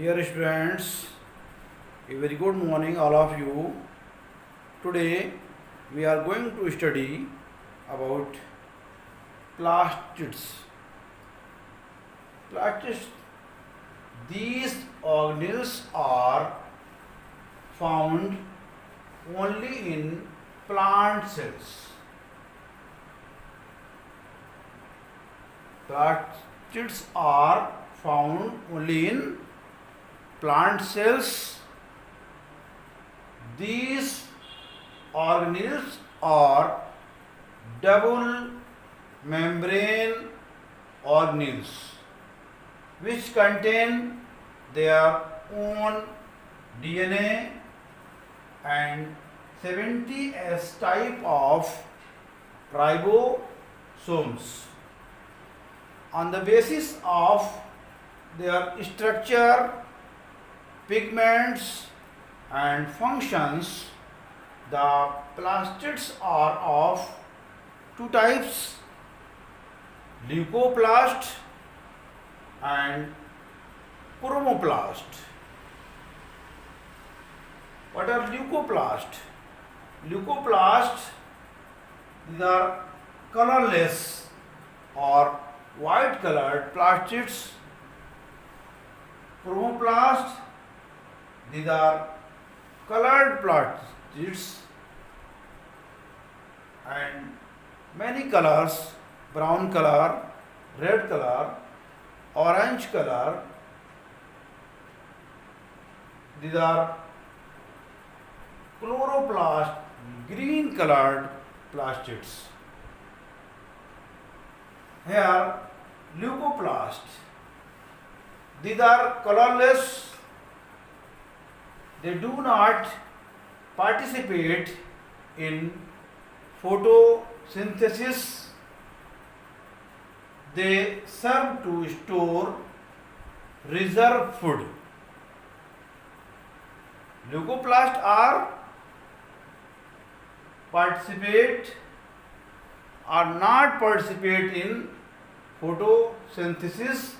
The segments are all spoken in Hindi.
Dear students, a very good morning all of you. Today we are going to study about plastids. Plastids, these organelles are found only in plant cells. Plastids are found only in plant cells. These organelles are double membrane organelles which contain their own DNA and 70S type of ribosomes. On the basis of their structure, pigments and functions, the plastids are of two types, leucoplast and chromoplast. What are leucoplast? Leucoplast, these are colorless or white colored plastids. Chromoplast, these are colored plastids and many colors, brown color, red color, orange color. These are chloroplast, green colored plastids. Here leucoplast, these are colorless. They do not participate in photosynthesis. They serve to store reserve food. Leucoplasts are not participate in photosynthesis.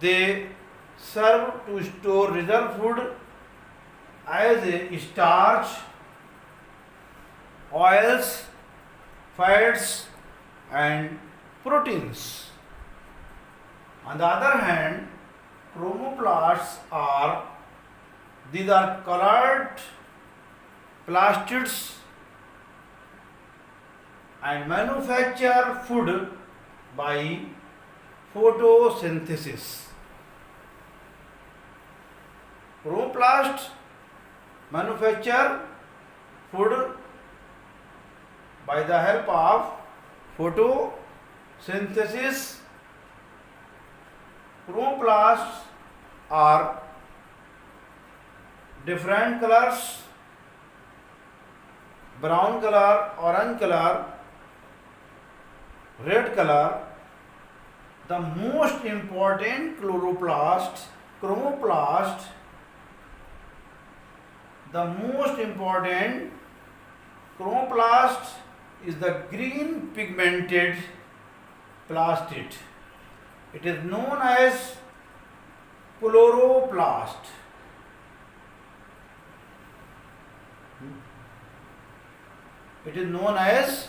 They serve to store reserve food as a starch, oils, fats and proteins. On the other hand, chromoplasts these are colored plastids and manufacture food by photosynthesis. Chromoplasts manufacture food by the help of photosynthesis. Chromoplasts are different colors: brown color, orange color, red color. The most important chromoplast is the green pigmented plastid. It is known as chloroplast. It is known as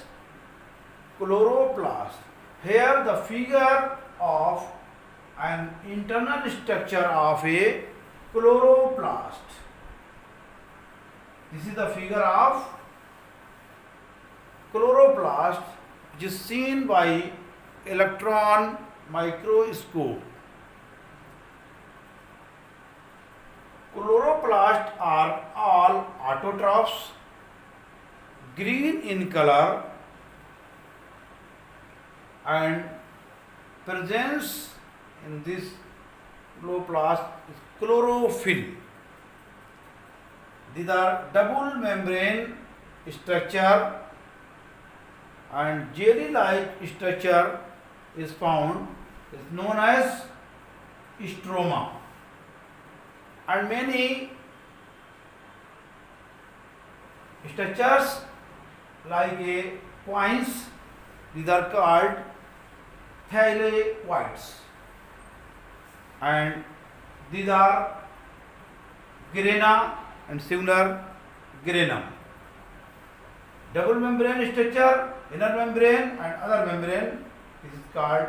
chloroplast. Here the figure of an internal structure of a chloroplast. This is the figure of chloroplast, which is seen by electron microscope. Chloroplasts are all autotrophs, green in color, and presence in this chloroplast is chlorophyll. These are double membrane structure and jelly-like structure is found, is known as stroma, and many structures like a coins, these are called thylakoids, and these are grana and singular granum. Double membrane structure, inner membrane and other membrane, this is called.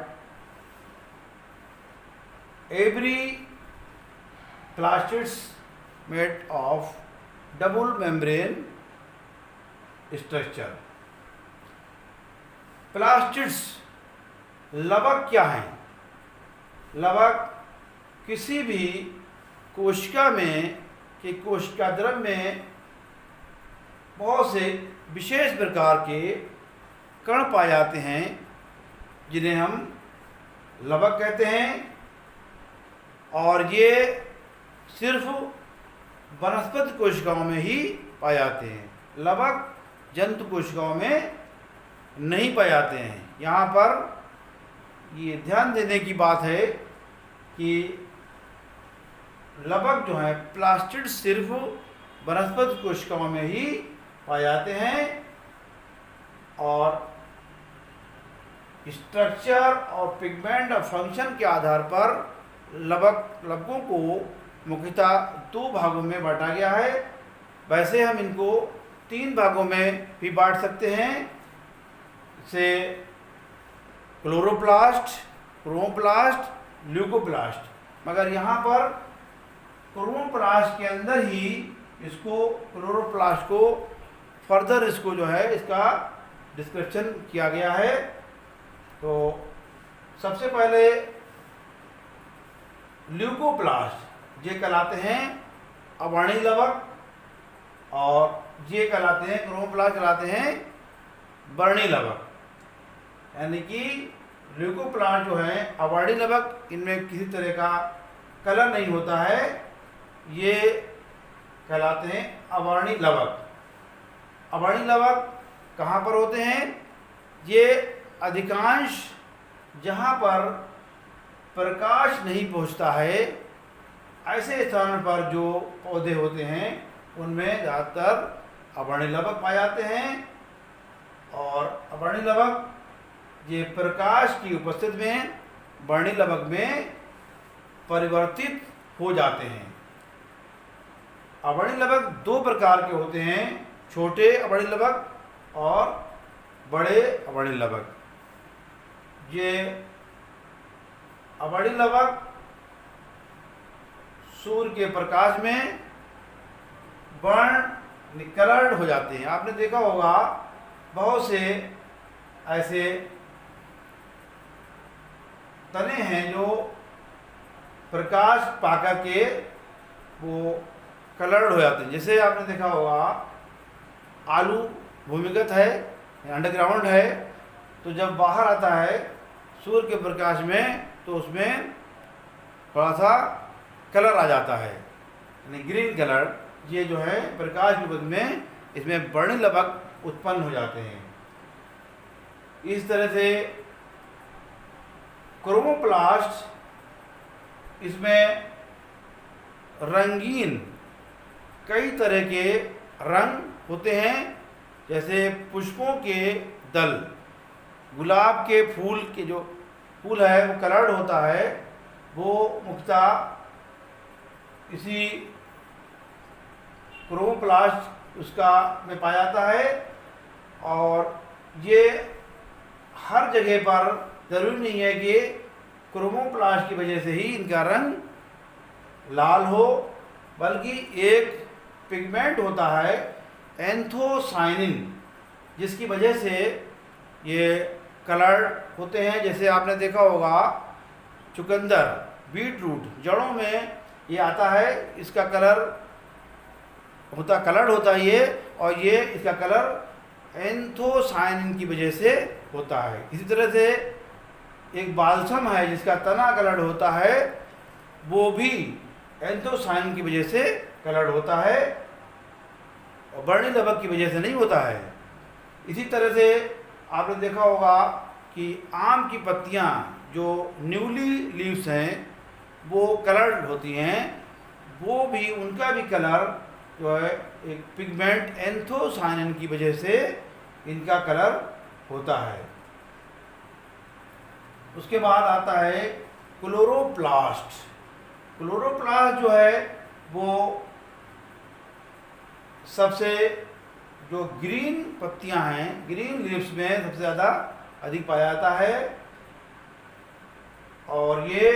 Every plastids made of double membrane structure. Plastids लवक क्या हैं? लवक किसी भी कोशिका में कि कोशिका द्रव में बहुत से विशेष प्रकार के कण पाए जाते हैं जिन्हें हम लवक कहते हैं, और ये सिर्फ वनस्पति कोशिकाओं में ही पाए जाते हैं। लवक जंतु कोशिकाओं में नहीं पाए जाते हैं। यहाँ पर ये ध्यान देने की बात है कि लवक जो है प्लास्टिड सिर्फ वनस्पति कोशिकाओं में ही पाए जाते हैं, और स्ट्रक्चर और पिगमेंट और फंक्शन के आधार पर लवकों को मुख्यतः दो भागों में बांटा गया है। वैसे हम इनको तीन भागों में भी बांट सकते हैं, से क्लोरोप्लास्ट, क्रोमोप्लास्ट, ल्यूकोप्लास्ट। मगर यहाँ पर क्रोमोप्लास्ट के अंदर ही इसको क्लोरोप्लास्ट को फर्दर इसको जो है इसका डिस्क्रिप्शन किया गया है। तो सबसे पहले ल्यूकोप्लास्ट ये कहलाते हैं अवर्णी लवक, और ये कहलाते हैं क्रोमोप्लास्ट कहलाते हैं वर्णी लवक। यानी कि ल्यूकोप्लास्ट जो है अवर्णी लवक, इनमें किसी तरह का कलर नहीं होता है, ये कहलाते हैं अवर्णी लवक। अवर्णी लवक कहाँ पर होते हैं? ये अधिकांश जहाँ पर प्रकाश नहीं पहुँचता है ऐसे स्थान पर जो पौधे होते हैं उनमें ज़्यादातर अवर्णी लवक पाए जाते हैं, और अवर्णी लवक ये प्रकाश की उपस्थिति में वर्णी लवक में परिवर्तित हो जाते हैं। अवर्णी लवक दो प्रकार के होते हैं, छोटे अवर्णी लवक और बड़े अवर्णी लवक। ये अवर्णी लवक सूर्य के प्रकाश में बर्न कलर्ड हो जाते हैं। आपने देखा होगा बहुत से ऐसे तने हैं जो प्रकाश पाकर के वो कलर्ड हो जाते हैं। जैसे आपने देखा होगा आलू भूमिगत है, अंडरग्राउंड है, तो जब बाहर आता है सूर्य के प्रकाश में तो उसमें थोड़ा सा कलर आ जाता है, यानी ग्रीन कलर। ये जो है प्रकाश के बदले में इसमें वर्णी लवक उत्पन्न हो जाते हैं। इस तरह से क्रोमोप्लास्ट, इसमें रंगीन कई तरह के रंग होते हैं, जैसे पुष्पों के दल, गुलाब के फूल के जो फूल है वो कलर्ड होता है, वो मुख्यतः इसी क्रोमोप्लास्ट उसका में पाया जाता है। और ये हर जगह पर ज़रूरी नहीं है कि क्रोमोप्लास्ट की वजह से ही इनका रंग लाल हो, बल्कि एक पिगमेंट होता है एंथोसाइनिन, जिसकी वजह से ये कलर होते हैं। जैसे आपने देखा होगा चुकंदर, बीट रूट, जड़ों में ये आता है, इसका कलर कलर्ड होता है ये, और ये इसका कलर एंथोसाइनिन की वजह से होता है। इसी तरह से एक बाल्सम है जिसका तना कलर्ड होता है, वो भी एंथोसाइनिन की वजह से कलर्ड होता है, और वर्णी लवक की वजह से नहीं होता है। इसी तरह से आपने देखा होगा कि आम की पत्तियां जो न्यूली लीव्स हैं वो कलर्ड होती हैं, वो भी उनका भी कलर जो है एक पिगमेंट एंथोसाइनिन की वजह से इनका कलर होता है। उसके बाद आता है क्लोरोप्लास्ट। क्लोरोप्लास्ट जो है वो सबसे जो ग्रीन पत्तियां हैं, ग्रीन लीव्स में सबसे ज़्यादा अधिक पाया जाता है। और ये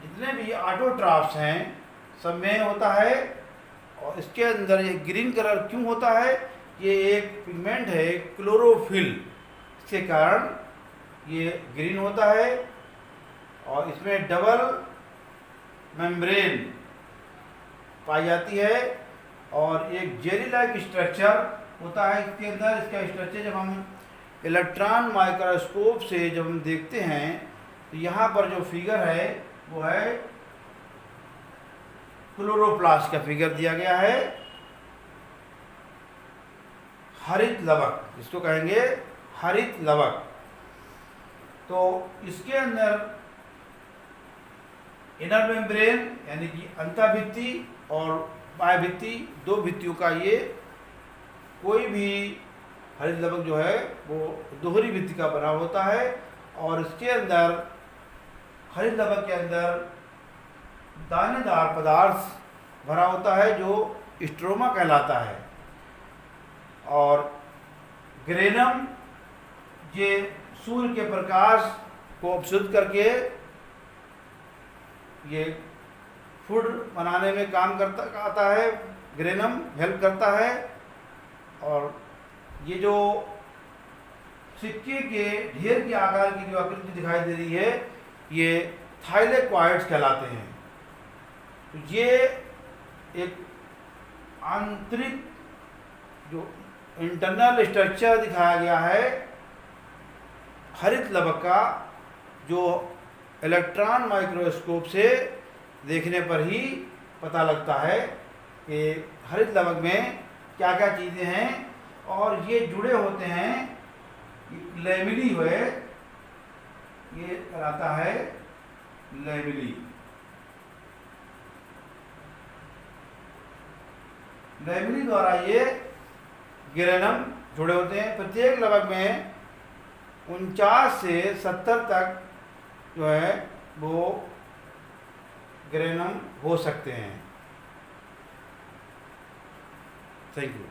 जितने भी ऑटोट्रॉफ्स हैं सब में होता है। और इसके अंदर ये ग्रीन कलर क्यों होता है? ये एक पिगमेंट है क्लोरोफिल, इसके कारण ये ग्रीन होता है। और इसमें डबल मेम्ब्रेन पाई जाती है और एक जेली लाइक स्ट्रक्चर होता है इसके अंदर। इसका स्ट्रक्चर जब हम इलेक्ट्रॉन माइक्रोस्कोप से जब हम देखते हैं तो यहाँ पर जो फिगर है वो है क्लोरोप्लास्ट का फिगर दिया गया है। हरित लवक जिसको कहेंगे हरित लवक। तो इसके अंदर इनर मेम्ब्रेन यानी कि अंतःभित्ति और बाह्य भित्ति, दो भित्तियों का ये कोई भी हरित लवक जो है वो दोहरी भित्ति का बना होता है। और इसके अंदर हरित लवक के अंदर दानेदार पदार्थ भरा होता है जो स्ट्रोमा कहलाता है। और ग्रेनम ये सूर्य के प्रकाश को अवशोषित करके ये फूड बनाने में काम करता आता है। ग्रेनम हेल्प करता है। और ये जो सिक्के के ढेर के आकार की जो आकृति दिखाई दे रही है ये थाइलेक्वाइड्स कहलाते हैं। तो ये एक आंतरिक जो इंटरनल स्ट्रक्चर दिखाया गया है हरित लवक का, जो इलेक्ट्रॉन माइक्रोस्कोप से देखने पर ही पता लगता है कि हरित लवक में क्या क्या चीज़ें हैं। और ये जुड़े होते हैं लैमेली हुए, ये कहलाता है लैमेली। लैमेली द्वारा ये ग्रेनम जुड़े होते हैं। प्रत्येक लवक में 49 से 70 तक जो है वो ग्रेनम हो सकते हैं। Thank you.